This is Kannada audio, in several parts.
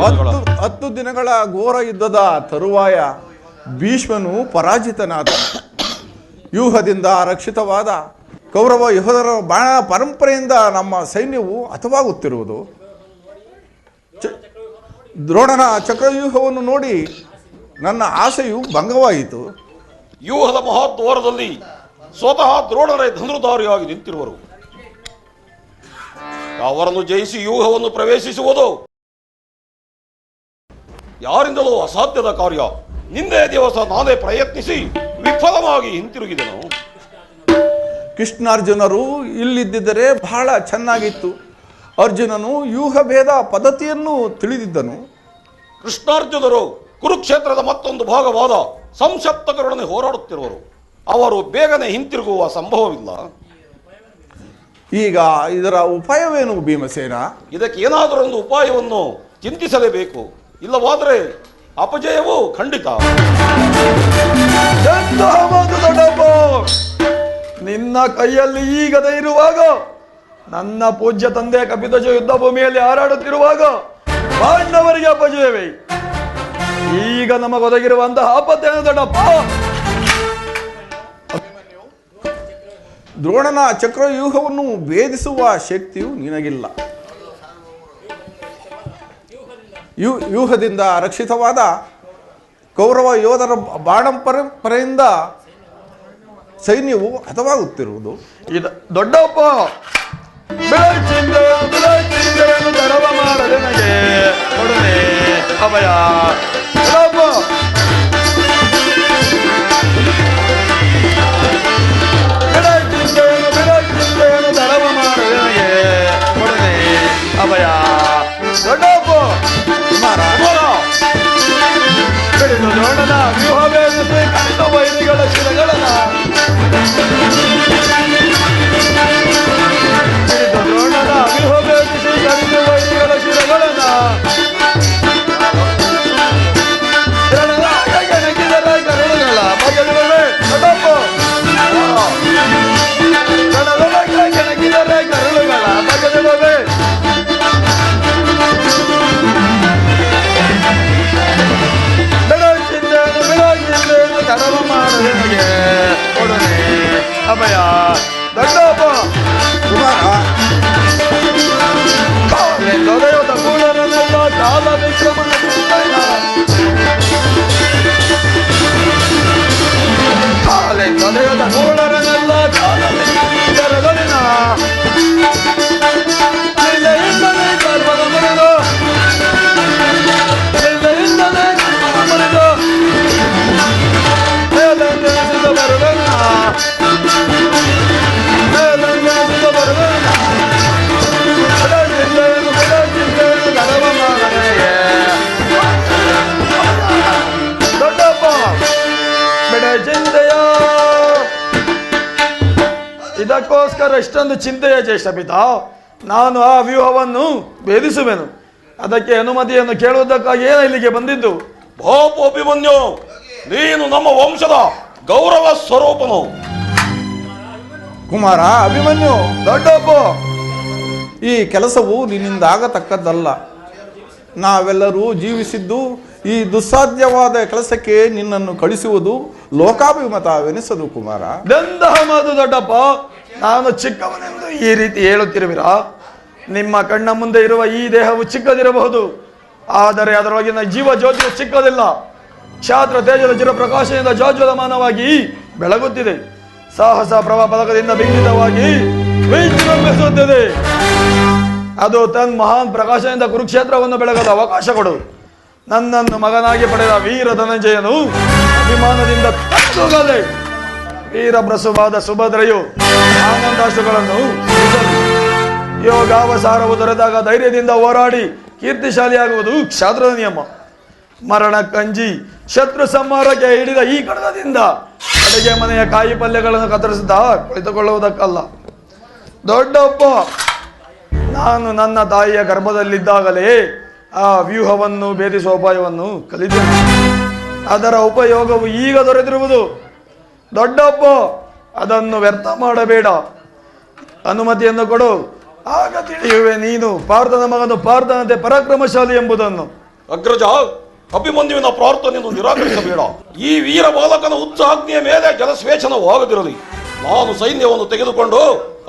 10 ದಿನಗಳ ಘೋರ ಯುದ್ಧದ ತರುವಾಯ ಭೀಷ್ಮನು ಪರಾಜಿತನಾದ. ವ್ಯೂಹದಿಂದ ರಕ್ಷಿತವಾದ ಕೌರವ ಯೋಧರ ಬಾಣ ಪರಂಪರೆಯಿಂದ ನಮ್ಮ ಸೈನ್ಯವು ಹತವಾಗುತ್ತಿರುವುದು. ದ್ರೋಣನ ಚಕ್ರವ್ಯೂಹವನ್ನು ನೋಡಿ ನನ್ನ ಆಸೆಯು ಭಂಗವಾಯಿತು. ವ್ಯೂಹದ ಮಹಾದ್ವಾರದಲ್ಲಿ ಸ್ವತಃ ದ್ರೋಣರೇ ಧನುರ್ಧಾರಿಯಾಗಿ ನಿಂತಿರುವರು. ಅವರನ್ನು ಜಯಿಸಿ ವ್ಯೂಹವನ್ನು ಪ್ರವೇಶಿಸುವುದು ಯಾರಿಂದಲೂ ಅಸಾಧ್ಯದ ಕಾರ್ಯ. ನಿನ್ನೆ ದಿವಸ ನಾನೇ ಪ್ರಯತ್ನಿಸಿ ವಿಫಲವಾಗಿ ಹಿಂತಿರುಗಿದೆನು. ಕೃಷ್ಣಾರ್ಜುನರು ಇಲ್ಲಿದ್ದರೆ ಬಹಳ ಚೆನ್ನಾಗಿತ್ತು. ಅರ್ಜುನನು ವ್ಯೂಹ ಭೇದ ಪದ್ಧತಿಯನ್ನು ತಿಳಿದಿದ್ದನು. ಕೃಷ್ಣಾರ್ಜುನರು ಕುರುಕ್ಷೇತ್ರದ ಮತ್ತೊಂದು ಭಾಗವಾದ ಸಂಸಪ್ತಕರೊಡನೆ ಹೋರಾಡುತ್ತಿರುವರು. ಅವರು ಬೇಗನೆ ಹಿಂತಿರುಗುವ ಸಂಭವವಿಲ್ಲ. ಈಗ ಇದರ ಉಪಾಯವೇನು ಭೀಮಸೇನ? ಇದಕ್ಕೆ ಏನಾದರೊಂದು ಉಪಾಯವನ್ನು ಚಿಂತಿಸಲೇಬೇಕು. ಇಲ್ಲವಾದರೆ ಅಪಜಯವು ಖಂಡಿತ. ನಿನ್ನ ಕೈಯಲ್ಲಿ ಈಗದ ಇರುವಾಗ, ನನ್ನ ಪೂಜ್ಯ ತಂದೆ ಕಪಿಧ್ವಜ ಯುದ್ಧ ಭೂಮಿಯಲ್ಲಿ ಹಾರಾಡುತ್ತಿರುವಾಗ ಪಾಂಡವರಿಗೆ ಅಪಜಯವೇ. ಈಗ ನಮಗೊದಗಿರುವಂತಹ ಆಪತ್ತೇನು ದೊಡ್ಡಪ್ಪ? ದ್ರೋಣನ ಚಕ್ರವ್ಯೂಹವನ್ನು ಭೇದಿಸುವ ಶಕ್ತಿಯು ನಿನಗಿಲ್ಲ. ವ್ಯೂಹದಿಂದ ರಕ್ಷಿತವಾದ ಕೌರವ ಯೋಧರ ಬಾಣ ಪರಂಪರೆಯಿಂದ ಸೈನ್ಯವು ಹತವಾಗುತ್ತಿರುವುದು. ದೊಡ್ಡಪ್ಪ ತರವ ಮಾಡದೆ ನನಗೆ ಕೊಡನೆ ಅಭಯ. ತರವ ಮಾಡದೆ ನನಗೆ ಕೊಡನೆ ಅಭಯ. ದೊಡ್ಡಪ್ಪ ಹಿಡಿದು ನೋಡದ ವ್ಯೂಹ ಬೇಧಿಸಿ ಕಡಿತ ವೈರಿಗಳ ಶಿರಗಳನ್ನ ಹಿಡಿದು ನೋಡದ ವ್ಯೂಹ ಬೇಧಿಸಿ ಕಡಿತ ವೈರಿಗಳ ಶಿರಗಳನ್ನ ಕೆಣಕಿದರ ಕರುಳುಗಳ ಬಗೆದಿರುವೆ. ದೊಡ್ಡಪ್ಪ ಕೆಣಕಿದರ ಕರುಳುಗಳ ಬಗೆದಿರುವೆ. ತರವ ಮಾಡದೆ ಕೊಡನೆ ಅಭಯ. ದೊಡ್ಡಪ್ಪ ದೊರೆಯುತ್ತ ಕೂಡರನ್ನೆಲ್ಲ ಕಾಲ ವಿಕ್ರಮನ ಕಾಲೆ ದೊರೆಯುತ್ತ ಕೂಡರನ್ನೆಲ್ಲ ಕಾಲ ವಿಕ್ರಮನ ಗರ್ಭದ ಮುರಿದು ಮುರಿದು ಇದಕ್ಕೋಸ್ಕರ ಇಷ್ಟೊಂದು ಚಿಂತೆಯ ಜ್ಯೇಷ್ಠ ಪಿತಾ. ನಾನು ಆ ವ್ಯೂಹವನ್ನು ಭೇದಿಸುವೆನು. ಅದಕ್ಕೆ ಅನುಮತಿಯನ್ನು ಕೇಳುವುದಕ್ಕಾಗಿ ಇಲ್ಲಿಗೆ ಬಂದಿದ್ದು. ಬಾಪು ಅಭಿಮನ್ಯು, ನೀನು ನಮ್ಮ ವಂಶದ ಗೌರವ ಸ್ವರೂಪನು. ಕುಮಾರ ಅಭಿಮನ್ಯು, ದೊಡ್ಡಪ್ಪ ಈ ಕೆಲಸವು ನಿನ್ನಿಂದ ಆಗತಕ್ಕದ್ದಲ್ಲ. ನಾವೆಲ್ಲರೂ ಜೀವಿಸಿದ್ದು ಈ ದುಸ್ಸಾಧ್ಯವಾದ ಕೆಲಸಕ್ಕೆ ನಿನ್ನನ್ನು ಕಳಿಸುವುದು ಲೋಕಾಭಿಮತವೆನಿಸದು ಕುಮಾರ. ದಂತಹ ಮಾತು ದೊಡ್ಡಪ್ಪ. ನಾನು ಚಿಕ್ಕವನೆಂದು ಈ ರೀತಿ ಹೇಳುತ್ತಿರುವಿರಾ? ನಿಮ್ಮ ಕಣ್ಣ ಮುಂದೆ ಇರುವ ಈ ದೇಹವು ಚಿಕ್ಕದಿರಬಹುದು, ಆದರೆ ಅದರೊಳಗಿನ ಜೀವ ಜ್ಯೋತಿಯು ಚಿಕ್ಕದಿಲ್ಲ. ಕ್ಷಾತ್ರ ತೇಜದ ಚಿರಪ್ರಕಾಶದಿಂದ ಜಾಜ್ವಲಮಾನವಾಗಿ ಬೆಳಗುತ್ತಿದೆ. ಸಾಹಸ ಪ್ರಭಾ ಪದಕದಿಂದ ಬಿಂಬಿತವಾಗಿ ವಿಜೃಂಭಿಸುತ್ತಿದೆ. ಅದು ತನ್ನ ಮಹಾನ್ ಪ್ರಕಾಶದಿಂದ ಕುರುಕ್ಷೇತ್ರವನ್ನು ಬೆಳಗಲು ಅವಕಾಶ ಕೊಡು. ನನ್ನನ್ನು ಮಗನಾಗಿ ಪಡೆದ ವೀರ ಧನಂಜಯನು ಅಭಿಮಾನದಿಂದ ತತ್ತುಗಲೆ ವೀರಬ್ರಸುವಾದ ಸುಭದ್ರೆಯು ಆನಂದಾಶ್ರುಗಳನ್ನು ಯೋಗಾವಸಾರವು ದೊರೆತಾಗ ಧೈರ್ಯದಿಂದ ಹೋರಾಡಿ ಕೀರ್ತಿಶಾಲಿಯಾಗುವುದು ಕ್ಷಾತ್ರದ ನಿಯಮ. ಮರಣ ಕಂಜಿ ಶತ್ರು ಸಂಹಾರಕ್ಕೆ ಹಿಡಿದ ಈ ಕಡಗದಿಂದ ಅಡುಗೆ ಮನೆಯ ಕಾಯಿ ಪಲ್ಯಗಳನ್ನು ಕತ್ತರಿಸುತ್ತಾ ಕುಳಿತುಕೊಳ್ಳುವುದಕ್ಕಲ್ಲ. ದೊಡ್ಡಪ್ಪ, ನಾನು ನನ್ನ ತಾಯಿಯ ಗರ್ಭದಲ್ಲಿದ್ದಾಗಲೇ ಆ ವ್ಯೂಹವನ್ನು ಭೇದಿಸುವ ಉಪಾಯವನ್ನು ಕಲಿತೆನು. ಅದರ ಉಪಯೋಗವು ಈಗ ದೊರೆತಿರುವುದು. ದೊಡ್ಡಪ್ಪ, ಅದನ್ನು ವ್ಯರ್ಥ ಮಾಡಬೇಡ. ಅನುಮತಿಯನ್ನು ಕೊಡು, ಆಗ ತಿಳಿಯುವೆ ನೀನು ಪಾರ್ಥನ ಮಗನು ಪಾರ್ಥನಂತೆ ಪರಾಕ್ರಮಶಾಲಿ ಎಂಬುದನ್ನು. ಅಗ್ರಜ, ಅಭಿಮನ್ಯುವಿನ ಪ್ರಾರ್ಥನೆಯನ್ನು ನಿರಾಕರಿಸಬೇಡ. ಈ ವೀರ ಬಾಲಕನ ಉತ್ಸಾಹಗ್ನಿಯ ಮೇಲೆ ಜಲಸ್ವೇಚ್ಛನವಾಗದಿರಲಿ. ನಾನು ಸೈನ್ಯವನ್ನು ತೆಗೆದುಕೊಂಡು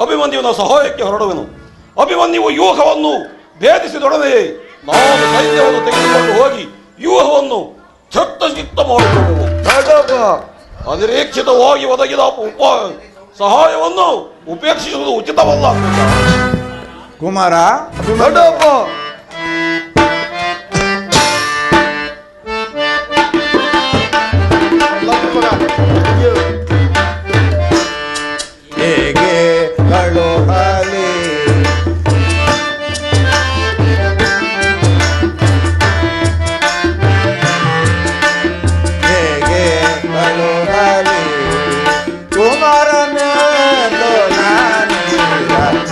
ಅಭಿಮನ್ಯುವಿನ ಸಹಾಯಕ್ಕೆ ಹೊರಡುವೆನು. ಅಭಿಮನ್ಯುವು ವ್ಯೂಹವನ್ನು ಭೇದಿಸಿದೊಡನೆ ನಾನು ಸೈನ್ಯವನ್ನು ತೆಗೆದುಕೊಂಡು ಹೋಗಿ ವ್ಯೂಹವನ್ನು ಛತ್ತಚಿತ್ತ ಮಾಡಿಕೊಳ್ಳುವು. ಅನಿರೀಕ್ಷಿತವಾಗಿ ಒದಗಿದ ಸಹಾಯವನ್ನು ಉಪೇಕ್ಷಿಸುವುದು ಉಚಿತವಲ್ಲ. ಕುಮಾರ, ದೊಡ್ಡಪ್ಪ ಹೇಗೆ ಕಳುಹಲಿ ಹೇಗೆ ಕಳುಹಲಿ ಕುಮಾರನೇ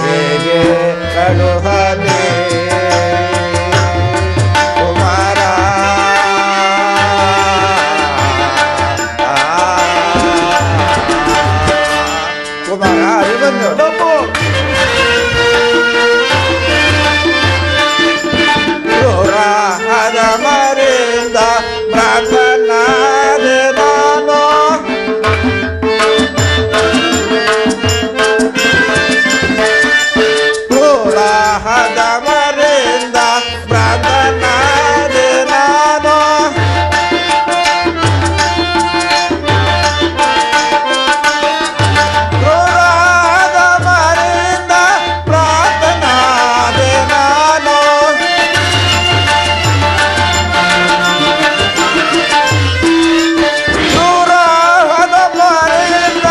ಹೇಗೆ ಕಳುಹಲಿ ಕುಮಾರ ಕುಮಾರ ಅಭಿಮನ್ಯು ಕ್ರೂರಹದ ಮರಿಂದ ಪ್ರಾರ್ಥನಾದೆ ನಾನು ಕ್ರೂರಹದ ಮರಿಂದ ಪ್ರಾರ್ಥನಾದೆ ನಾನು ಕ್ರೂರಹದ ಮರಿಂದ ಪ್ರಾರ್ಥನಾದೆ ನಾನು ಕ್ರೂರಹದ ಮರಿಂದ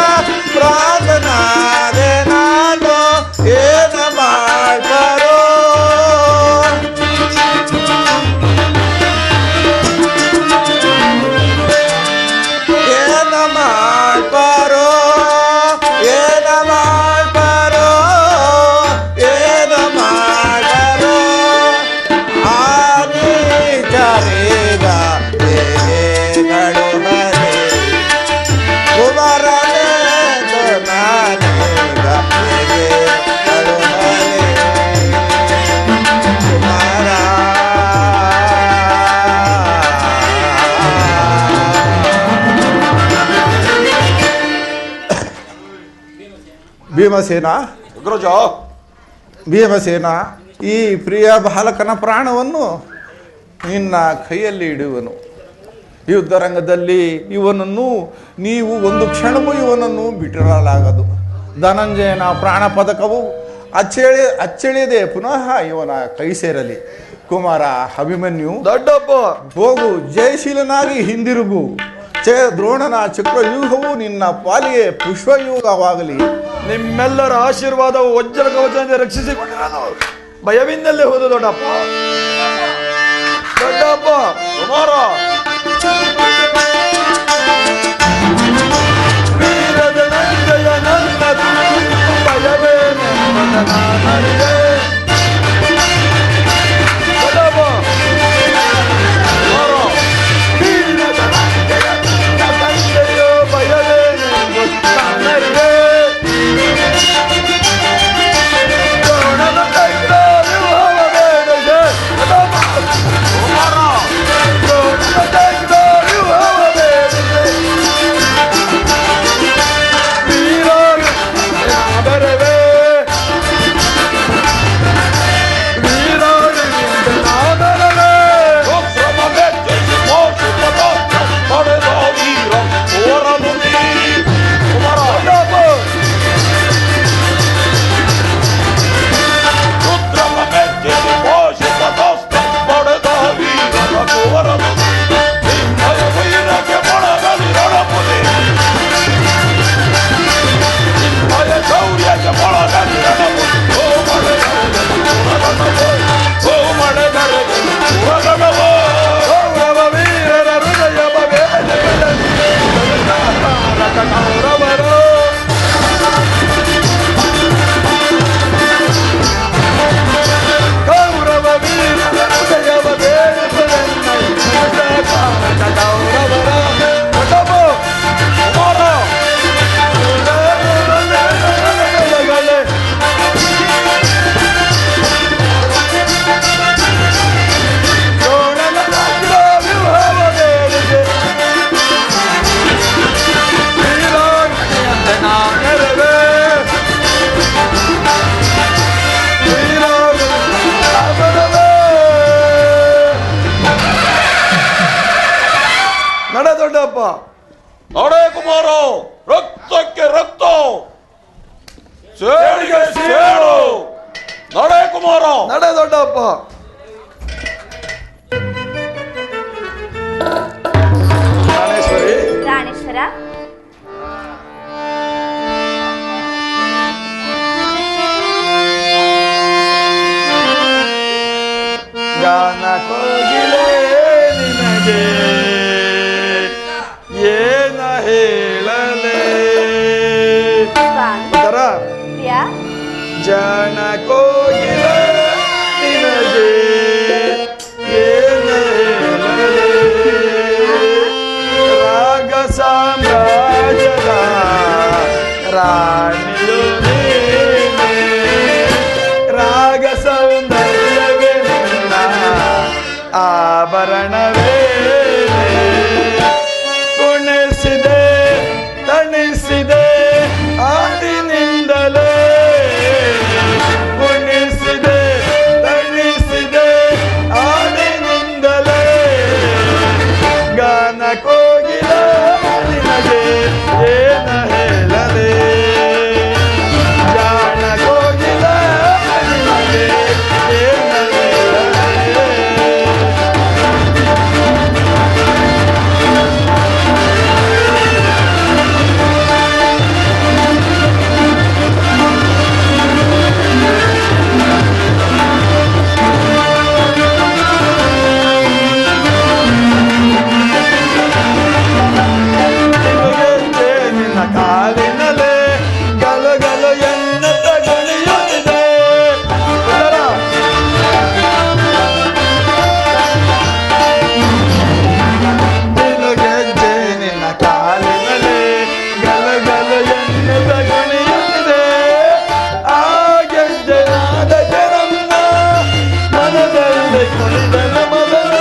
ಪ್ರಾರ್ಥನಾದೆ ನಾನು ಏನು ಮಾಡ್ಬಾರೋ ಏನು ಮಾಡ್ಬಾರೋ ಏನು ಮಾಡ್ಬಾರೋ ಏನು ಮಾಡ್ಬಾರೋ ಆನಿ ಜರೇಗ ಹೇಗಳು ಹರೇ ಕುಮಾರನೇ ನಾನೇಗ ಹೇಗಳು ಹರೇ ಕುಮಾರ ಭೀಮಸೇನ, ಅಗ್ರಜ, ಭೀಮಸೇನ, ಈ ಪ್ರಿಯ ಬಾಲಕನ ಪ್ರಾಣವನ್ನು ನಿನ್ನ ಕೈಯಲ್ಲಿ ಇಡುವನು. ಯುದ್ಧರಂಗದಲ್ಲಿ ಇವನನ್ನು ನೀವು ಒಂದು ಕ್ಷಣವೂ ಇವನನ್ನು ಬಿಟ್ಟಿರಲಾಗದು. ಧನಂಜಯನ ಪ್ರಾಣ ಪದಕವು ಅಚ್ಚಳಿಯದೆ ಪುನಃ ಇವನ ಕೈ ಸೇರಲಿ. ಕುಮಾರ ಅಭಿಮನ್ಯು, ದೊಡ್ಡಪ್ಪ ಹೋಗು, ಜಯಶೀಲನಾಗಿ ಹಿಂದಿರುಗು. ದ್ರೋಣನ ಚಕ್ರವ್ಯೂಹವು ನಿನ್ನ ಪಾಲಿಗೆ ಪುಷ್ಪವ್ಯೂಹವಾಗಲಿ. ನಿಮ್ಮೆಲ್ಲರ ಆಶೀರ್ವಾದವು ವಜ್ರ ಕವಚದಿಂದ ರಕ್ಷಿಸಿಕೊಂಡಿರಲು ಭಯವಿಂದಲೇ ಹೋದ ದೊಡ್ಡಪ್ಪ. ದೊಡ್ಡಪ್ಪ ಕುಮಾರ, ವೀರಧನಂಜಯ ನನ್ನ ಭಯವೇನೆಂಬುದನ್ನು ನಾನರಿವೆ. ದೊಡ್ಡಪ್ಪ ವೀರಧನಂಜಯ ನನ್ನ ತಂದೆಯೋ ಭಯವೇನೆಂಬುದು ನಾನರಿವೆ. ದ್ರೋಣನ ಕೈಲ ವಿವಾಹ ಬೇಡದೆ. ಕುಮಾರ, ದ್ರೋಣನ ಕೈಲ ವಿವಾಹ ಬೇಡದೆ. ವೀರ ಬರವೆ ನಡೆ ಕುಮಾರ, ರಕ್ತಕ್ಕೆ ರಕ್ತ, ಸೇಡಿಗೆ ಸೇಡು. ನಡೆ ಕುಮಾರ. ನಡೆ ದೊಡ್ಡಪ್ಪ. ಪ್ರಾಣೇಶ್ವರಿ. ಪ್ರಾಣೇಶ್ವರ. ಗಾನ ಕೋಗಿಲೆ ನಿನಗೆ ಏನ ಹೇಳಲೆ ಸ್ವಾಮಿ. ಉತ್ತರ. ಪ್ರಿಯ. ಜಾಣ ಕೋಗಿಲೆ ನಿನಗೆ ಏನ ಹೇಳಲೆ ರಾಗ ಸಾಮ್ರಾಜ್ಯದ ರಾಣಿಯು ನೀನೆ, ರಾಗ ಸೌಂದರ್ಯವೇ ನಿನ್ನ ಆಭರಣವೇ, ಕುಣಿಸಿದೆ ತಣಿಸಿದೆ ಆದಿನಿಂದಲೇ, ಕುಣಿಸಿದೆ ತಣಿಸಿದೆ ಆದಿನಿಂದಲೇ, ಗಾನ ಕೋಗಿಲ ನಿನಗೆ ಏನ ಹೇಳಲೆ, ಜಾಣ ಕೋಗಿಲ ನಿನಗೆ ಏನ ಹೇಳಲೆ. ನಿನ್ನ ಕಾಲಿನಲೆ ಗಲು ಗಲು ಎನ್ನ ತಗುಣಿಯುತ್ತಿದೆ. ಉತ್ತರ. ಗೆಜ್ಜೆ ನಿನ್ನ ಕಾಲಿನಲೆ ಗಲು ಗಲು ಎನ್ನ ತಗುಣಿಯುತ್ತಿದೆ. ಆ ಗೆಜ್ಜೆನಾದಕ್ಕೆ ನನ್ನ ಮನದಲ್ಲಿ ಕುಣಿದನ ಮೊದಲು.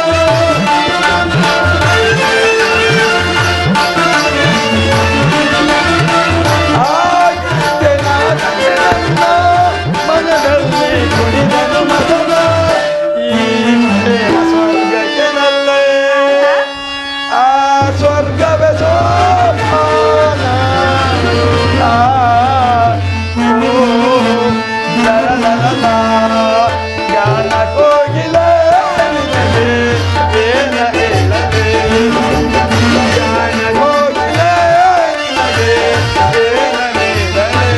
ಮನದಲ್ಲಿ ಕುಣಿದನು ಮದನ ಈ ಪ್ರೇಮ ಸ್ವರ್ಗಕ್ಕೆ ನಲ್ಲೆ, ಆ ಸ್ವರ್ಗವೇ ಸೋಪಾನ. ಗಾನ ಕೋಗಿಲ ನಿನಗೆ ಏನ ಹೇಳಲೆ, ಗಾನ ಕೋಗಿಲ ನಿನಗೆ ಏನ ಹೇಳಲೆ.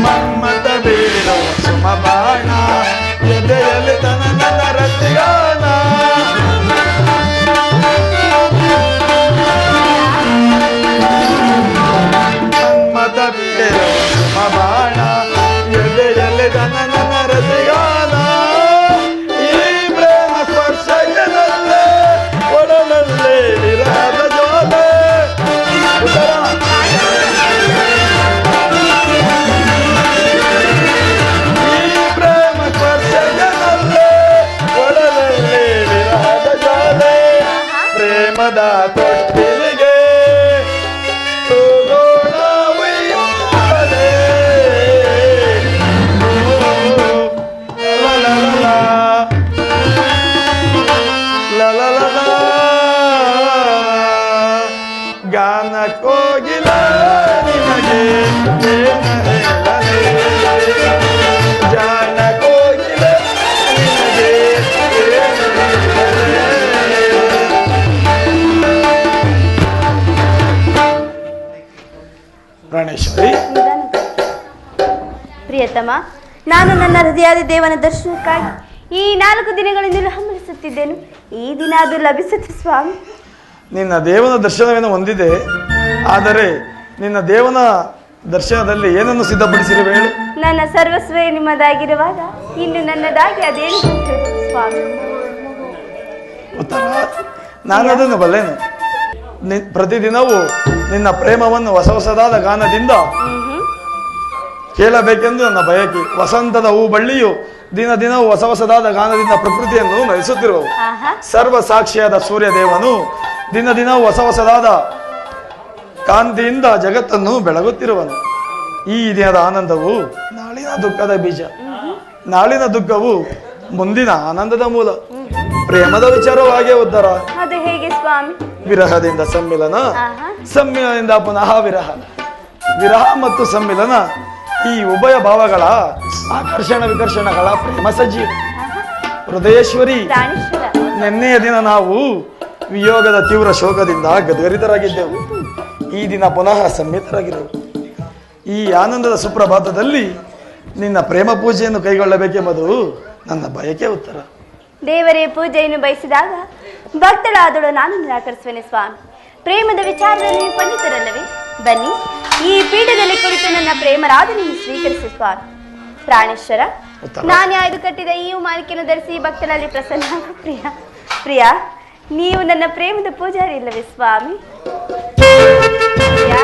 ಮಮ್ಮತ ಬೀರೋ ಸುಮ ಬಾಣ ಎದೆಯಲ್ಲಿ ತನ ನನ್ನ ರತಿಗಾನ. ಮಮ್ಮತ ಬೀರೋ ಸುಮ ಬಾಣ ಎದೆಯಲ್ಲಿ ತನ ನನ್ನ ರತಿಗಾನ. ಈ ಪ್ರೇಮ ಸ್ಪರ್ಶನಲ್ಲೇ ಒಡಲಲ್ಲೇ ವಿರಹದ ಜೋಲೆ. ಉತ್ತರ. ಈ ಪ್ರೇಮ ಸ್ಪರ್ಶನಲ್ಲೇ ಒಡಲಲ್ಲೇ ವಿರಹದ ಜಾಲೆ, ಪ್ರೇಮದ ತೊಟ್ಟಿಲಿಗೆ ತೂಗೋಣ ಉಯ್ಯಾಲೆ. ಲ ಲ ಲ ಲ. ಲ ಲ ಲ ಲ. ಗಾನ ಕೋಗಿಲ ನಿನಗೆ ಏನ ಹೇಳಲೆ, ಜಾಣ ಕೋಗಿಲ ನಿನಗೆ ಏನ ಹೇಳಲೆ. ಪ್ರಾಣೇಶ್ವರಿ. ಪ್ರಿಯತಮ, ನಾನು ನನ್ನ ಹೃದಯಾದಿ ದೇವನ ದರ್ಶನಕ್ಕಾಗಿ ಈ 4 ದಿನಗಳಿಂದಲೂ ಹಂಬಲಿಸುತ್ತಿದ್ದೇನು. ಈ ದಿನ ಅದು ಲಭಿಸುತ್ತೆ ಸ್ವಾಮಿ. ನಿನ್ನ ದೇವನ ದರ್ಶನವೇನು ಹೊಂದಿದೆ, ಆದರೆ ನಿನ್ನ ದೇವನ ದರ್ಶನದಲ್ಲಿ ಏನನ್ನು ಸಿದ್ಧಪಡಿಸಿರುವೆ ಹೇಳು. ನನ್ನ ಸರ್ವಸ್ವೇ ನಿಮ್ಮದಾಗಿರುವಾಗ ಇನ್ನು ನನ್ನದಾಗಿ ಅದೇನು ಸ್ವಾಮಿ. ಉತ್ತರ. ನಾನು ಅದನ್ನು ಬಲ್ಲೆನು. ಪ್ರತಿದಿನವೂ ನಿನ್ನ ಪ್ರೇಮವನ್ನು ಹೊಸ ಹೊಸದಾದ ಗಾನದಿಂದ ಕೇಳಬೇಕೆಂದು ನನ್ನ ಬಯಕೆ. ವಸಂತದ ಹೂ ಬಳ್ಳಿಯು ದಿನ ದಿನವೂ ಹೊಸ ಹೊಸದಾದ ಗಾನದಿಂದ ಪ್ರಕೃತಿಯನ್ನು ನಯಿಸುತ್ತಿರುವವು. ಆಹಾ. ಸರ್ವ ಸಾಕ್ಷಿಯಾದ ಸೂರ್ಯದೇವನು ದಿನ ದಿನವೂ ಹೊಸ ಹೊಸದಾದ ಕಾಂತಿಯಿಂದ ಜಗತ್ತನ್ನು ಬೆಳಗುತ್ತಿರುವನು. ಈ ದಿನದ ಆನಂದವು ನಾಳಿನ ದುಃಖದ ಬೀಜ, ನಾಳಿನ ದುಃಖವು ಮುಂದಿನ ಆನಂದದ ಮೂಲ. ಪ್ರೇಮದ ವಿಚಾರವಾಗೇ ಉದ್ಧಾರ. ಅದು ಹೇಗೆ ಸ್ವಾಮಿ? ವಿರಹದಿಂದ ಸಮ್ಮಿಲನ, ಆಹಾ. ಸಮ್ಮಿಲನದಿಂದ ಪುನಃ ವಿರಹ, ವಿರಹ ಮತ್ತು ಸಮ್ಮಿಲನ ಈ ಉಭಯ ಭಾವಗಳ ಆಕರ್ಷಣ ವಿಕರ್ಷಣಗಳ ಪ್ರೇಮ ಸಜೀವ. ಹೃದಯೇಶ್ವರಿ, ಪ್ರಾಣೇಶ್ವರ. ನಿನ್ನೆಯ ದಿನ ನಾವು ವಿಯೋಗದ ತೀವ್ರ ಶೋಕದಿಂದ ಗದ್ಗರಿತರಾಗಿದ್ದೆವು. ಈ ದಿನ ಪುನಃ ಸಂಮಿತರಾಗಿದ್ದೆವು. ಈ ಆನಂದದ ಸುಪ್ರಭಾತದಲ್ಲಿ ನಿನ್ನ ಪ್ರೇಮ ಪೂಜೆಯನ್ನು ಕೈಗೊಳ್ಳಬೇಕೆಂಬುದು ನನ್ನ ಬಯಕೆ ಉತ್ತರ. ದೇವರೇ ಪೂಜೆಯನ್ನು ಬಯಸಿದಾಗ ಭಕ್ತಳಾದಳು ನಾನು ನಿರಾಕರಿಸುವೆನೆ ಸ್ವಾಮಿ. ಪ್ರೇಮದ ವಿಚಾರದಲ್ಲಿ ಪಂಡಿತರಲ್ಲವೇ? ಬನ್ನಿ, ಈ ಪೀಠದಲ್ಲಿ ಕುರಿತು ನನ್ನ ಪ್ರೇಮರಾಧನೆಯನ್ನು ಸ್ವೀಕರಿಸಿ ಸ್ವಾಮಿ. ಪ್ರಾಣೇಶ್ವರ, ನಾನೇ ಆಯ್ದು ಕಟ್ಟಿದ ಈ ಮಾಲಿಕೆಯನ್ನು ಧರಿಸಿ ಭಕ್ತರಲ್ಲಿ ಪ್ರಸನ್ನ. ಪ್ರಿಯ ಪ್ರಿಯ, ನೀವು ನನ್ನ ಪ್ರೇಮದ ಪೂಜಾರಿ ಇಲ್ಲವೇ ಸ್ವಾಮಿ? ಪ್ರಿಯ?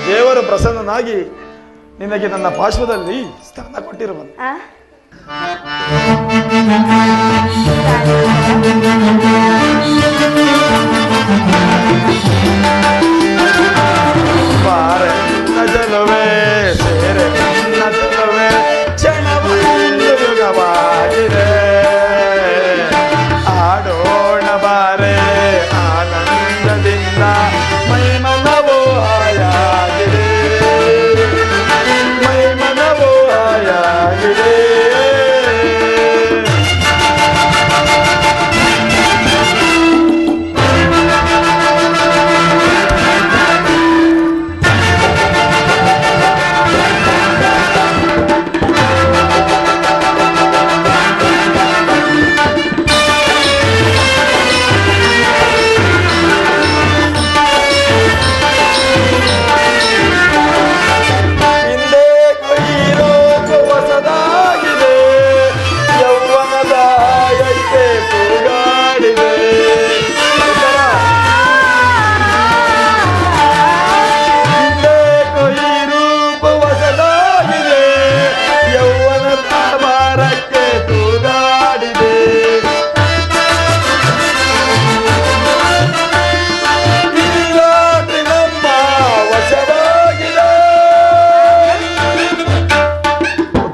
ದೇವರು ಪ್ರಸನ್ನನಾಗಿ ನಿನಗೆ ನನ್ನ ಪಾರ್ಶ್ವದಲ್ಲಿ ಸ್ಥಾನ ಕೊಟ್ಟಿರುವನು. ಬಾರೆ ನಜಲುವೆ ಸೇರೆ ನಜಲುವೆ ಕ್ಷಣವೊಂದು ಯುಗವಾಗಿದೆ, ಆಡೋಣ ಬಾರೆ ಆನಂದದಿಂದ ಮೈಮನವೋ ಹಾಯಾಗಿದೆ, ಮೈಮನವೋ ಹಾಯಾಗಿದೆ.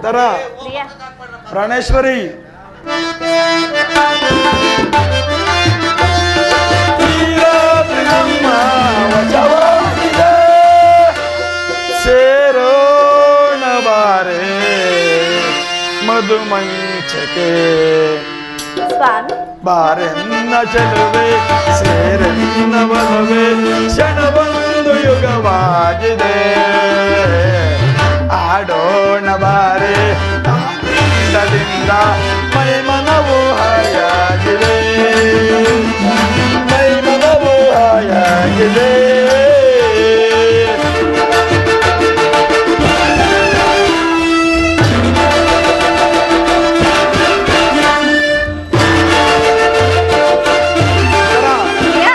ಉತ್ತರ ಪ್ರಿಯ ಪ್ರಾಣೇಶ್ವರಿ. ಈ ರಾತ್ರಿ ನಮ್ಮ ವಶವಾಗಿದೆ, ಸೇರೋಣ ಬಾರೆ ಮಧುಮಂಚಕೆ. ಸ್ವಾಮಿ ಬಾರೆನ್ನ ಚೆಲುವೆ ಸೇರೆನ್ನ ಬಲವೇ, ಕ್ಷಣವೊಂದು ಯುಗವಾಗಿದೆ. ಆಡೋಣ ಬಾರೆ ಆನಂದದಿಂದ, ಮೈ ಮನವು ಹಾಯಾಗಿದೆ, ಮೈ ಮನವು ಹಾಯಾಗಿದೆ. ಪ್ರಿಯ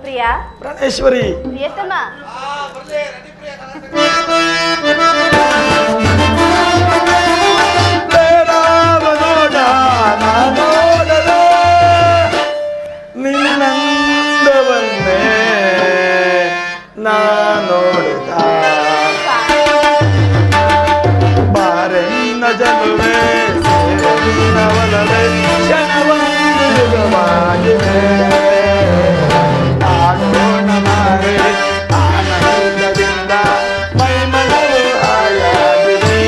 ಪ್ರಿಯ ಪ್ರಾಣೇಶ್ವರಿ. ಪ್ರಿಯತಮ ನಿನ್ನಂದವನ್ನೇ ನಾ ನೋಡಿದ, ಬಾರೆನ್ನ ಜನುವೆ ಸೇರಿನವಲವೇ, ಕ್ಷಣವೊಂದು ಯುಗವಾಗಿದೆ. ಆಡೋಣ ಬಾರೆ ಆನಂದದಿಂದ, ಮೈ ಮನವು ಹಾಯಾಗಿದೆ.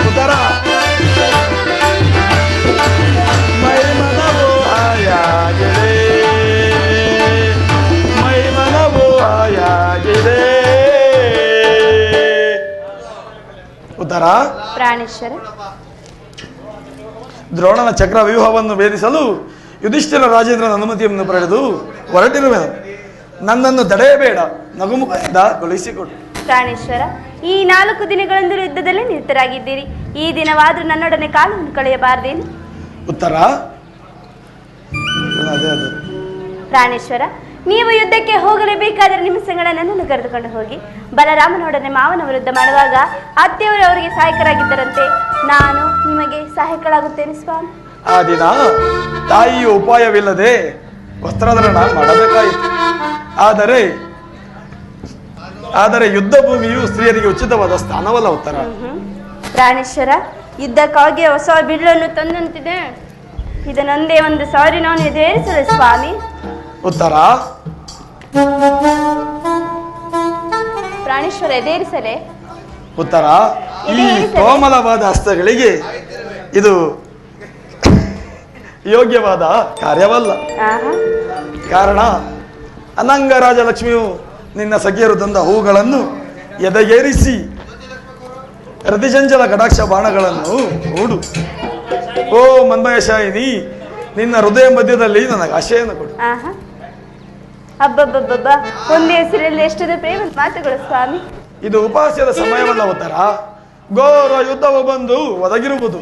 ಉತ್ತರ ಮೈ ಮನವು ಹಾಯಾಗಿದೆ, ಮೈ ಮನವು ಹಾಯಾಗಿದೆ. ಉತ್ತರ ಪ್ರಾಣೇಶ್ವರ ದ್ರೋಣನ ಚಕ್ರ ವ್ಯೂಹವನ್ನು ಭೇದಿಸಲು ಯುಧಿಷ್ಠಿರ ರಾಜೇಂದ್ರನ ಅನುಮತಿಯನ್ನು ಪಡೆದು ಹೊರಟಿರುವೆನು. ನನ್ನನ್ನು ತಡೆಯಬೇಡ, ನಗುಮುಖದಿಂದ ಕಳುಹಿಸಿಕೊಡು. ಪ್ರಾಣೇಶ್ವರ ಈ 4 ದಿನಗಳಿಂದ ಯುದ್ಧದಲ್ಲಿ ನಿರತರಾಗಿದ್ದೀರಿ. ಈ ದಿನವಾದ್ರೂ ನನ್ನೊಡನೆ ಕಾಲವನ್ನು ಕಳೆಯಬಾರದೇನು? ಉತ್ತರ ಅದೇ ಅದು. ಪ್ರಾಣೇಶ್ವರ ನೀವು ಯುದ್ಧಕ್ಕೆ ಹೋಗಲೇಬೇಕಾದರೆ ನಿಮ್ಮ ಸಂಗಡ ನನ್ನನ್ನು ಕರೆದುಕೊಂಡು ಹೋಗಿ. ಬಲರಾಮನೊಡನೆ ಮಾವನ ವಿರುದ್ಧ ಮಾಡುವಾಗ ಅತ್ತೆಯವರು ಅವರಿಗೆ ಸಹಾಯಕರಾಗಿದ್ದರಂತೆ, ನಾನು ನಿಮಗೆ ಸಹಾಯಕಳಾಗುತ್ತೇನೆ ಸ್ವಾಮಿ. ಆ ದಿನ ತಾಯಿಯ ಉಪಾಯವಿಲ್ಲದೆ ವಸ್ತ್ರಧಾರಣ ಮಾಡಬೇಕಾಯಿತು. ಆದರೆ ಯುದ್ಧ ಭೂಮಿಯು ಸ್ತ್ರೀಯರಿಗೆ ಉಚಿತವಾದ ಸ್ಥಾನವಲ್ಲ. ಉತ್ತರ ಪ್ರಾಣೇಶ್ವರ ಯುದ್ಧಕ್ಕಾಗಿ ಹೊಸ ಬಿಲ್ಲನ್ನು ತಂದಂತಿದೆ, ಇದನ್ನೊಂದೇ ಒಂದು ಸಾರಿ ನಾನು ಎದುರಿಸಲು ಸ್ವಾಮಿ. ಉತ್ತರ ಪ್ರಾಣೇಶ್ವರ ಎದೇರಿಸಲೇ? ಉತ್ತರ ಈ ಕೋಮಲವಾದ ಹಸ್ತಗಳಿಗೆ ಇದು ಯೋಗ್ಯವಾದ ಕಾರ್ಯವಲ್ಲ. ಕಾರಣ ಅನಂಗ ರಾಜಲಕ್ಷ್ಮಿಯು ನಿನ್ನ ಸಖಿಯರು ತಂದ ಹೂಗಳನ್ನು ಎದೆಗೇರಿಸಿ ರತಿಚಂಚಲ ಕಟಾಕ್ಷ ಬಾಣಗಳನ್ನು ಹೂಡು. ಓ ಮನ್ಮಯಶಾಯಿನಿ, ನಿನ್ನ ಹೃದಯ ಮಧ್ಯದಲ್ಲಿ ನನಗೆ ಆಶೆಯನ್ನು ಕೊಡು. ಅಬ್ಬಬ್ಬಬ್ಬ, ಒಂದೇ ಹೆಸರಲ್ಲಿ ಎಷ್ಟೊಂದು ಪ್ರೇಮದ ಮಾತುಗಳು ಸ್ವಾಮಿ. ಇದು ಉಪಹಾಸ್ಯದ ಸಮಯವಲ್ಲ. ಉತ್ತರ ಘೋರ ಯುದ್ಧವು ಬಂದು ಒದಗಿರುವುದು.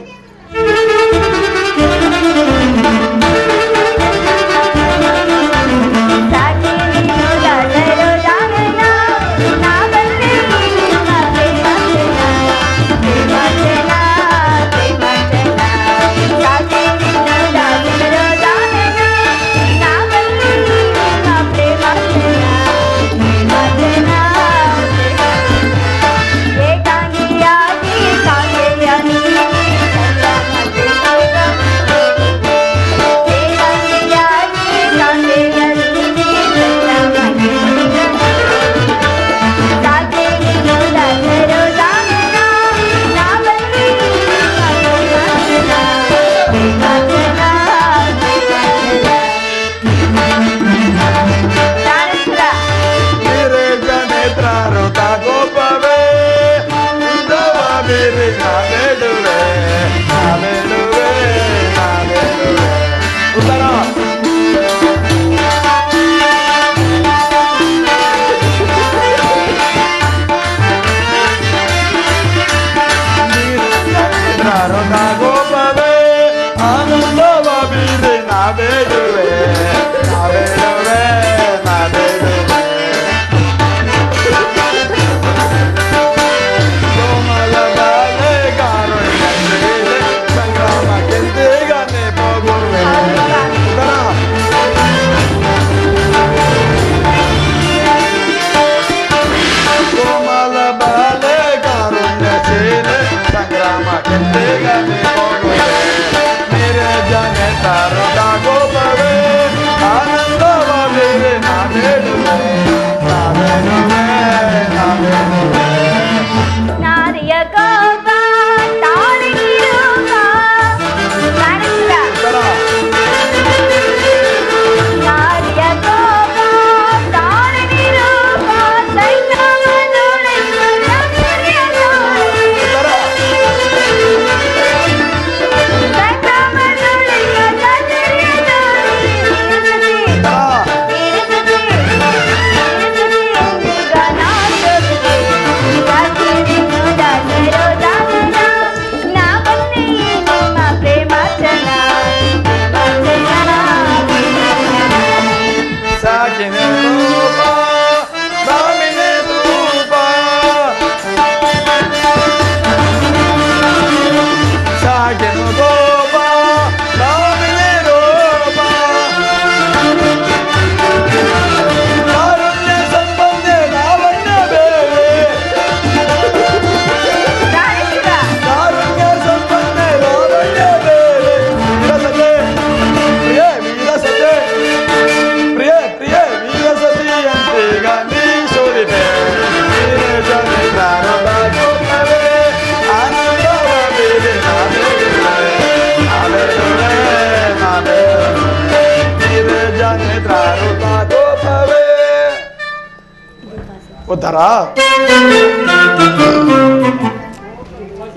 ಉದ್ಧರ,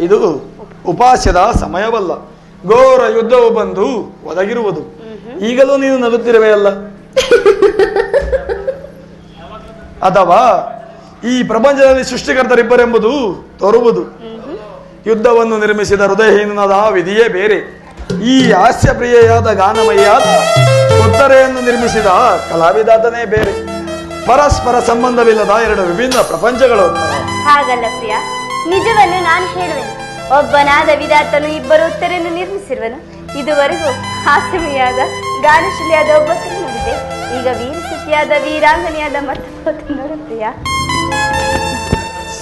ಇದು ಉಪಾಸ್ಯದ ಸಮಯವಲ್ಲ. ಘೋರ ಯುದ್ಧವು ಬಂದು ಒದಗಿರುವುದು. ಈಗಲೂ ನೀನು ನಗುತ್ತಿರುವೆ ಅಲ್ಲ? ಅಥವಾ ಈ ಪ್ರಪಂಚದಲ್ಲಿ ಸೃಷ್ಟಿಕರ್ತರಿಬ್ಬರೆಂಬುದು ತೋರುವುದು. ಯುದ್ಧವನ್ನು ನಿರ್ಮಿಸಿದ ಹೃದಯಹೀನನಾದ ವಿಧಿಯೇ ಬೇರೆ, ಈ ಹಾಸ್ಯಪ್ರಿಯೆಯಾದ ಗಾನಮಯಿಯಾದ ಉತ್ತರೆಯನ್ನು ನಿರ್ಮಿಸಿದ ಕಲಾವಿದಾತನೇ ಬೇರೆ. ಪರಸ್ಪರ ಸಂಬಂಧವಿಲ್ಲದ ಎರಡು ವಿಭಿನ್ನ ಪ್ರಪಂಚಗಳು. ಹಾಗಲ್ಲ ಪ್ರಿಯ, ನಿಜವನ್ನು ನಾನು ಹೇಳುವೆನು. ಒಬ್ಬನಾದ ವಿಧಾತನು ಇಬ್ಬರು ಉತ್ತರೆಯನ್ನು ನಿರ್ಮಿಸಿರುವನು. ಇದುವರೆಗೂ ಹಾಸ್ಯಮಯಾದ ಗಾನಶಿಲಿಯಾದ ಒಬ್ಬತ್ತು ನೋಡಿದೆ, ಈಗ ವೀರಸುತಿಯಾದ ವೀರಾಂಗನೆಯಾದ ಮತ್ತೊಬ್ಬತ್ತು ನೋಡು ಪ್ರಿಯ.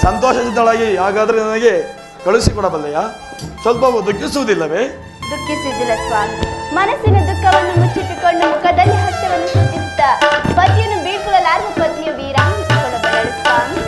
ಸಂತೋಷದಿಂದಳಾಗಿ ಹಾಗಾದ್ರೆ ನನಗೆ ಕಳುಹಿಸಿಕೊಡಬಲ್ಲೆಯಾ? ಸ್ವಲ್ಪ ದುಃಖಿಸುವುದಿಲ್ಲವೇ? ದುಃಖಿಸುವುದಿಲ್ಲ ಸ್ವಾಮಿ. ಮನಸ್ಸಿನ ದುಃಖವನ್ನು ಮುಚ್ಚಿಟ್ಟುಕೊಂಡು ಮುಖದಲ್ಲಿ ಹರ್ಷವನ್ನು ಸೂಚಿಸುತ್ತಾ ಪತಿಯನ್ನು ಬೀಳ್ಕೊಳ್ಳಲಾರ್ದ ಪತಿಯ ವೀರಾಂಗಿಸಿಕೊಳ್ಳಬಲ್ಲಳು ಸ್ವಾಮಿ.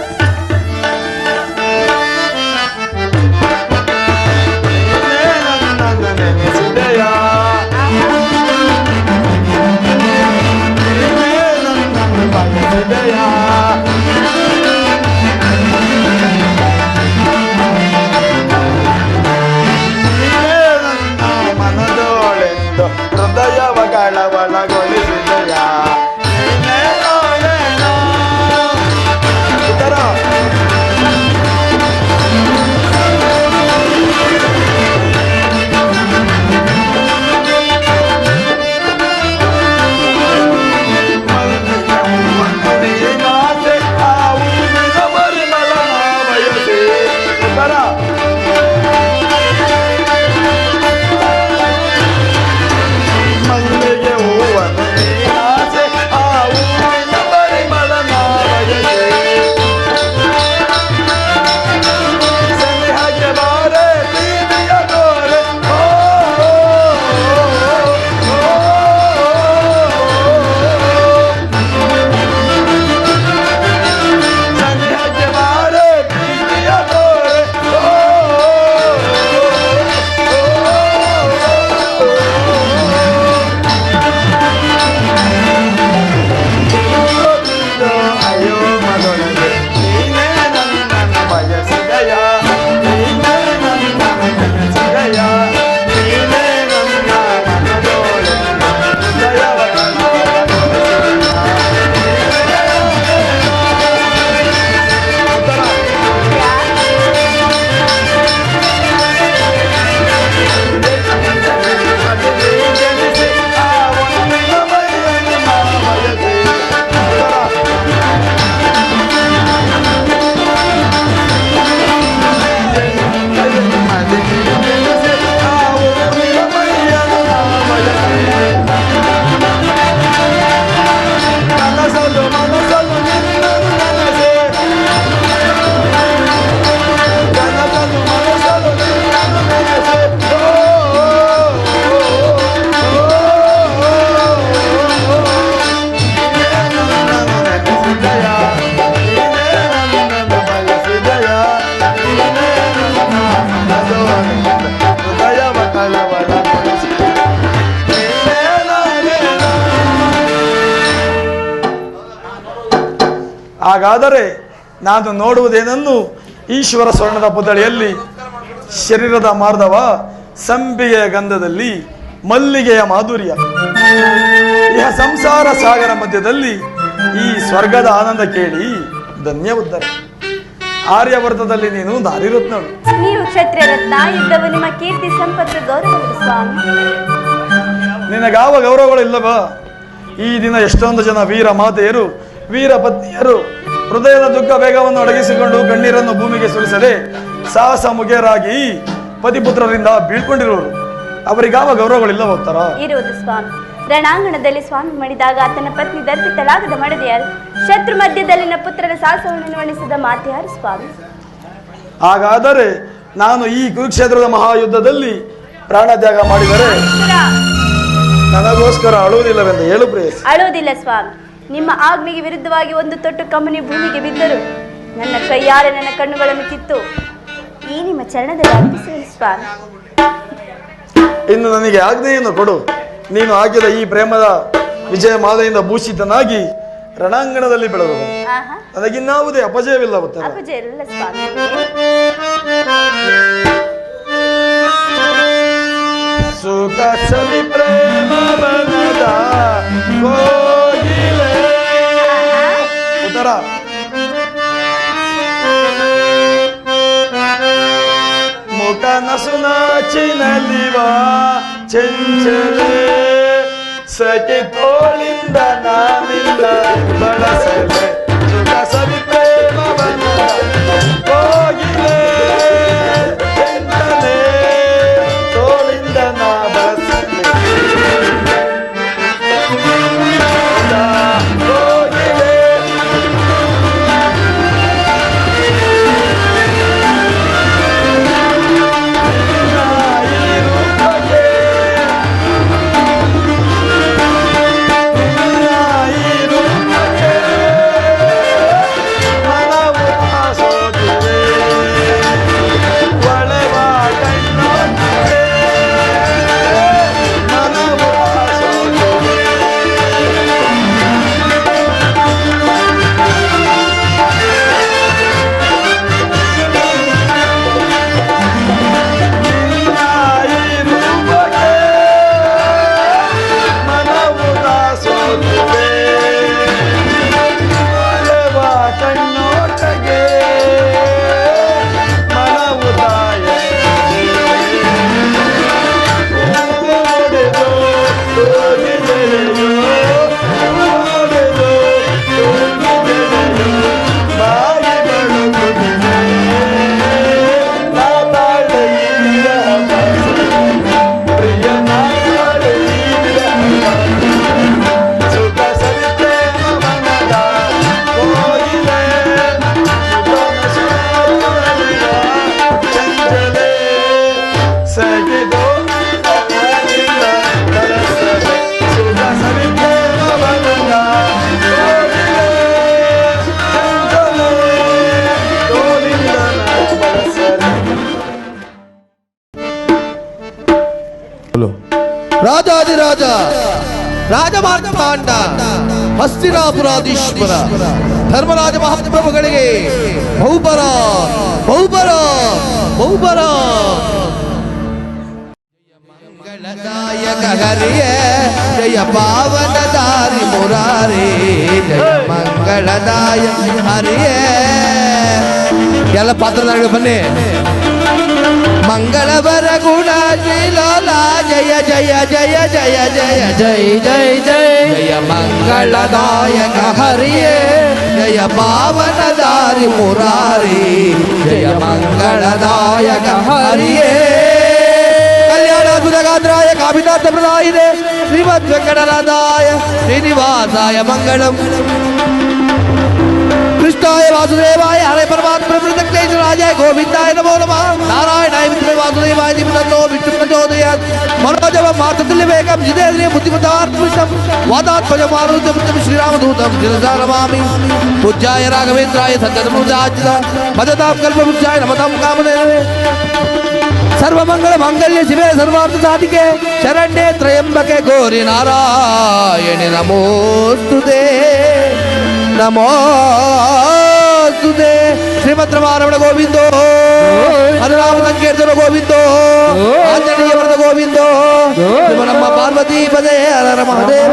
ಮನದೋಳೆಂದು ಹೃದಯವ ಕಳವಳಗೊಳಿಸಿದೆಯ ಹಾಗಾದರೆ ನಾನು ನೋಡುವುದೇನನ್ನು ಈಶ್ವರ ಸ್ವರ್ಣದ ಪುತ್ಥಳಿಯಲ್ಲಿ ಶರೀರದ ಮಾರ್ಧವ, ಸಂಪಿಗೆಯ ಗಂಧದಲ್ಲಿ ಮಲ್ಲಿಗೆಯ ಮಾಧುರ್ಯ, ಇಹ ಸಂಸಾರ ಸಾಗರ ಮಧ್ಯದಲ್ಲಿ ಈ ಸ್ವರ್ಗದ ಆನಂದ ಕೇಳಿ ಧನ್ಯ ಉದ್ಧರ. ಆರ್ಯವರ್ತದಲ್ಲಿ ನೀನು ನಾರಿರತ್ನಳು, ನೀವು ಕ್ಷತ್ರಿಯ ರತ್ನ. ಯುದ್ಧವು ನಿಮ್ಮ ಕೀರ್ತಿ ಸಂಪತ್ತು ಗೌರವಗಳು ಸ್ವಾಮಿ. ನಿನಗಾವ ಗೌರವಗಳು ಇಲ್ಲವಾ? ಈ ದಿನ ಎಷ್ಟೊಂದು ಜನ ವೀರ ಮಾತೆಯರು, ವೀರ ಪತ್ನಿಯರು ಹೃದಯದ ದುಃಖ ಬೇಗವನ್ನು ಅಡಗಿಸಿಕೊಂಡು ಕಣ್ಣೀರನ್ನು ಭೂಮಿಗೆ ಸುರಿಸದೆ ಸಾಹಸ ಮುಗಿಯರಾಗಿ ಪತಿಪುತ್ರರಿಂದ ಬೀಳ್ಕೊಂಡಿರುವರು. ಅವರಿಗಾವ ಗೌರವಗಳಿಲ್ಲವ ಉತ್ತರ? ಇರುವುದು ಸ್ವಾಮಿ. ರಣಾಂಗಣದಲ್ಲಿ ಸ್ವಾಮಿ ಮಡಿದಾಗ ಆತನ ಪತ್ನಿ ದರ್ಪಿತಲಾಗದ ಮಡದಿಯಾರು, ಶತ್ರು ಮಧ್ಯದಲ್ಲಿನ ಪುತ್ರರ ಸಾಹಸವನ್ನು ವರ್ಣಿಸಿದ ಮಾತೆಯಾರು ಸ್ವಾಮಿ. ಹಾಗಾದರೆ ನಾನು ಈ ಕುರುಕ್ಷೇತ್ರದ ಮಹಾಯುದ್ಧದಲ್ಲಿ ಪ್ರಾಣತ್ಯಾಗ ಮಾಡಿದರೆ ನನಗೋಸ್ಕರ ಅಳುವುದಿಲ್ಲವೆಂದು ಹೇಳು ಪ್ರೇಯಸಿ. ಅಳುವುದಿಲ್ಲ ಸ್ವಾಮಿ. ನಿಮ್ಮ ಆಜ್ಞೆಗೆ ವಿರುದ್ಧವಾಗಿ ಒಂದು ತೊಟ್ಟು ಕಮ್ಮನಿ ಭೂಮಿಗೆ ಬಿದ್ದರು ನನ್ನ ಕೈಯಾರೆ ನನ್ನ ಕಣ್ಣುಗಳನ್ನು ಕಿತ್ತು ಈ ನಿಮ್ಮ ಚರಣದಲ್ಲಿ ಅರ್ಪಿಸುವೆ ಸ್ವಾಮಿ. ಇನ್ನು ನನಗೆ ಆಜ್ಞೆಯನ್ನು ಕೊಡು. ನೀನು ಹಾಕಿದ ಈ ಪ್ರೇಮದ ವಿಜಯ ಮಾಲೆಯಿಂದ ಭೂಷಿತನಾಗಿ ರಣಾಂಗಣದಲ್ಲಿ ಬೆಳೆದವನು. ಆಹಾ ನನಗಿನ್ನಾವುದೇ ಅಪಜಯವಿಲ್ಲ ಉತ್ತರ. ಅಪಜಯ ಇಲ್ಲ ಸ್ವಾಮಿ. ಸುಖ ಸವಿ ಪ್ರೇಮ ಬನದ ಕೋಗಿಲೆ. ಉತ್ತರ ಮುಖ ನಸು ನಾಚಿನಲ್ಲಿವ ಚೆಂಚಲೆ ಸಖಿ ತೋಳಿಂದ ನಾನಿಲ್ಲ ಬಳಸಲೆ. ಸುಖ ಸವಿ ಪ್ರೇಮ ಬನದ ಕೋಗಿಲೆ ಚೆಂಚಲೆ ತೋಳಿಂದ ನಾ ಬಳಸಲೆ. ಕೋಗಿಲೆ ರಾಜಾದಿರಾಜ ರಾಜಮಾರ್ತಾಂಡ ಹಸ್ತಿನಾಪುರಾಧೀಶ್ವರ ಧರ್ಮರಾಜ ಮಹಾಪ್ರಭುಗಳಿಗೆ ಬಹುಬರ ಬಹುಬರ ಬಹುಬರ. ಮಂಗಳದಾಯಕ ಹರಿಯೇ ಜಯ ಪಾವನ ದಾರಿ ಮುರಾರಿ ಜಯ ಮಂಗಳದಾಯಕ ಹರಿಯೇ. ಎಲ್ಲ ಪಾತ್ರಧಾರಿಗಳು ಬನ್ನಿ. ಮಂಗಳವರ ಗುಣ ಶ್ರೀಲೋಲ ಜಯ ಜಯ ಜಯ ಜಯ ಜಯ ಜಯ ಜಯ ಜಯ ಜಯ ಮಂಗಳದಾಯಕ ಹರಿಯೇ ಜಯ ಪಾವನ ದಾರಿ ಮುರಾರಿ ಜಯ ಮಂಗಳದಾಯಕ ಹರಿಯೇ. ಕಲ್ಯಾಣಾದ್ಭುತಗಾತ್ರಾಯ ಕಾಮಿನಾಥ ಪ್ರದಾಯಿನೇ ಶ್ರೀಮದ್ ವೆಂಕಟನಾಥಾಯ ಶ್ರೀನಿವಾಸಾಯ ಮಂಗಳಂ. कृष्णाय वासुदेवाय हरे परमात्मा प्रत्यक्षराजाय गोविंदाय नमो नमः. नारायणाय विष्णुवे वासुदेवाय धीमहि विष्णु प्रचोदयात्. मनोजवं मातुल्यवेगं जितेन्द्रिय बुद्धिमतात्मजं वादात्मजं मारुतं श्रीरामदूतं शिरसा नमामि. पूज्याय राघवेन्द्राय सत्यधर्मराजाय भजतां कल्पवृक्षाय नमतां कामधेनवे. सर्वमंगल मांगल्ये शिवे सर्वार्थ साधिके शरण्ये त्र्यंबके गौरी नारायणि नमोस्तुते नमोस्तुते. श्रीमद्रमारमण गोविंदो हरिनाम संकीर्तन गोविंदो आंजनेय व्रत गोविंदो नम पार्वती पदे हर हर महादेव.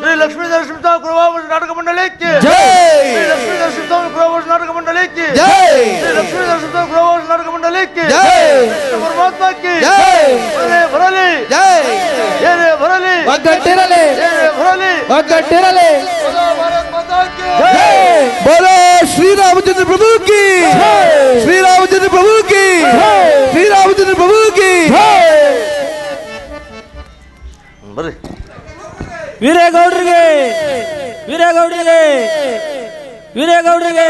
ಶ್ರೀ ಲಕ್ಷ್ಮೀ ದರ್ಶಿತ ಗೃಹವಾಸ ನಾಟಕ ಮಂಡಳಿಗೆ ಜೈ. ಶ್ರೀ ಲಕ್ಷ್ಮೀ ದರ್ಶಿತ ಗೃಹವಾಸ ನಾಟಕ ಮಂಡಳಿಗೆ ಜೈ. ಶ್ರೀ ಲಕ್ಷ್ಮೀ ದರ್ಶಿತ ಗೃಹವಾಸ ನಾಟಕ ಮಂಡಳಿಗೆ ಜೈ. ಪರಮಾತ್ಮಕ್ಕೆ ಜೈ. ಬರಲಿ ಜೈ. ಏನೇ ಬರಲಿ ಒಗ್ಗಟ್ಟಿರಲಿ ಏನೇ ಬರಲಿ ಒಗ್ಗಟ್ಟಿರಲಿ. ಭಾರತ್ ಮಾತಾಕ್ಕೆ बोलो श्री रामचंद्र प्रभु की श्री रामचंद्र प्रभु की श्री रामचंद्र प्रभु की. ಬರ್ರಿ. ವೀರೇಗೌಡರಿಗೆ ವೀರೇಗೌಡರಿಗೆ ವೀರೇಗೌಡರಿಗೆ